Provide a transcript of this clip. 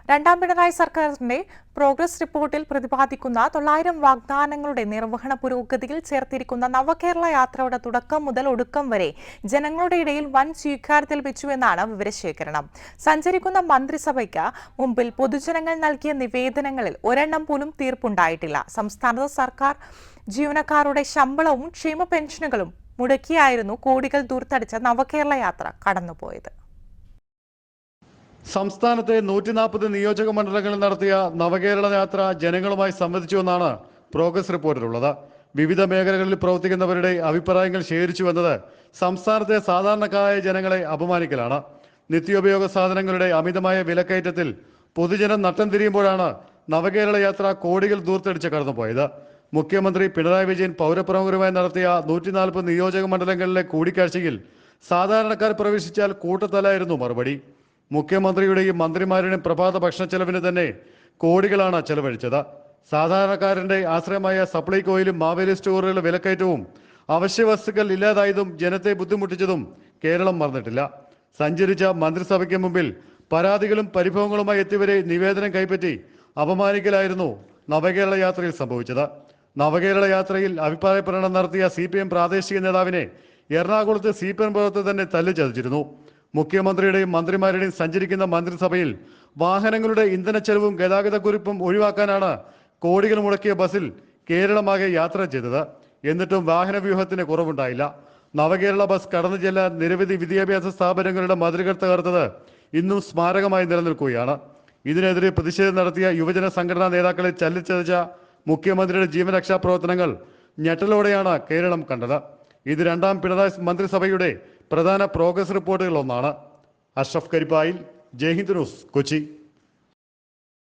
രണ്ടാം പിണറായി സർക്കാരിന്റെ പ്രോഗ്രസ് റിപ്പോർട്ടിൽ പ്രതിപാദിക്കുന്ന 900 വാഗ്ദാനങ്ങളുടെ നിർവഹണ പുരോഗതിയിൽ ചേർത്തിരിക്കുന്ന നവകേരള യാത്രയുടെ തുടക്കം മുതൽ ഒടുക്കം വരെ ജനങ്ങളുടെ ഇടയിൽ വൻ സ്വീകാര്യത ലഭിച്ചുവെന്നാണ് വിവരശേഖരണം. സഞ്ചരിക്കുന്ന മന്ത്രിസഭയ്ക്ക് മുമ്പിൽ പൊതുജനങ്ങൾ നൽകിയ നിവേദനങ്ങളിൽ ഒരെണ്ണം പോലും തീർപ്പുണ്ടായിട്ടില്ല. സംസ്ഥാനത്ത് സർക്കാർ ജീവനക്കാരുടെ ശമ്പളവും ക്ഷേമ പെൻഷനുകളും മുടക്കിയായിരുന്നു കോടികൾ ദൂർത്തടിച്ച നവകേരള യാത്ര കടന്നുപോയത്. സംസ്ഥാനത്തെ 140 നിയോജക മണ്ഡലങ്ങളിൽ നടത്തിയ നവകേരള യാത്ര ജനങ്ങളുമായി സംവദിച്ചുവെന്നാണ് പ്രോഗ്രസ് റിപ്പോർട്ടിലുള്ളത്. വിവിധ മേഖലകളിൽ പ്രവർത്തിക്കുന്നവരുടെ അഭിപ്രായങ്ങൾ ശേഖരിച്ചുവെന്നത് സംസ്ഥാനത്തെ സാധാരണക്കാരായ ജനങ്ങളെ അപമാനിക്കലാണ്. നിത്യോപയോഗ സാധനങ്ങളുടെ അമിതമായ വിലക്കയറ്റത്തിൽ പൊതുജനം നട്ടം തിരിയുമ്പോഴാണ് നവകേരള യാത്ര കോടികൾ ദൂർത്തടിച്ച് കടന്നുപോയത്. മുഖ്യമന്ത്രി പിണറായി വിജയൻ പൗരപ്രമുഖരുമായി നടത്തിയ 140 നിയോജക മണ്ഡലങ്ങളിലെ കൂടിക്കാഴ്ചയിൽ സാധാരണക്കാർ പ്രവേശിച്ചാൽ കൂട്ടത്തലായിരുന്നു മറുപടി. മുഖ്യമന്ത്രിയുടെയും മന്ത്രിമാരുടെയും പ്രഭാത ഭക്ഷണ ചെലവിന് തന്നെ കോടികളാണ് ചെലവഴിച്ചത്. സാധാരണക്കാരന്റെ ആശ്രയമായ സപ്ലൈകോയിലും മാവേലി സ്റ്റോറുകളുടെ വിലക്കയറ്റവും അവശ്യ വസ്തുക്കൾ ഇല്ലാതായതും ജനത്തെ ബുദ്ധിമുട്ടിച്ചതും കേരളം മറന്നിട്ടില്ല. സഞ്ചരിച്ച മന്ത്രിസഭയ്ക്ക് മുമ്പിൽ പരാതികളും പരിഭവങ്ങളുമായി എത്തിയവരെ നിവേദനം കൈപ്പറ്റി അപമാനിക്കലായിരുന്നു നവകേരള യാത്രയിൽ സംഭവിച്ചത്. നവകേരള യാത്രയിൽ അഭിപ്രായ പ്രകടനം നടത്തിയ CPM പ്രാദേശിക നേതാവിനെ എറണാകുളത്ത് CPM പ്രവർത്തകർ തന്നെ തല്ലിച്ചതച്ചിരുന്നു. മുഖ്യമന്ത്രിയുടെയും മന്ത്രിമാരുടെയും സഞ്ചരിക്കുന്ന മന്ത്രിസഭയിൽ വാഹനങ്ങളുടെ ഇന്ധനച്ചെലവും ഗതാഗതക്കുറിപ്പും ഒഴിവാക്കാനാണ് കോടികൾ മുടക്കിയ ബസ്സിൽ കേരളമാകെ യാത്ര ചെയ്തത്. എന്നിട്ടും വാഹന വ്യൂഹത്തിന് കുറവുണ്ടായില്ല. നവകേരള ബസ് കടന്നു ചെല്ലാൻ നിരവധി വിദ്യാഭ്യാസ സ്ഥാപനങ്ങളുടെ മതിലുകൾ തകർത്തത് ഇന്നും സ്മാരകമായി നിലനിൽക്കുകയാണ്. ഇതിനെതിരെ പ്രതിഷേധം നടത്തിയ യുവജന സംഘടനാ നേതാക്കളെ ചല്ലിച്ചതച്ച മുഖ്യമന്ത്രിയുടെ ജീവരക്ഷാ പ്രവർത്തനങ്ങൾ ഞെട്ടലോടെയാണ് കേരളം കണ്ടത്. ഇത് രണ്ടാം പിണറായി മന്ത്രിസഭയുടെ പ്രധാന പ്രോഗ്രസ് റിപ്പോർട്ടുകൾ ഒന്നാണ്. അഷ്റഫ് കരിപ്പായിൽ, ജയ്ഹിന്ദ് ന്യൂസ്, കൊച്ചി.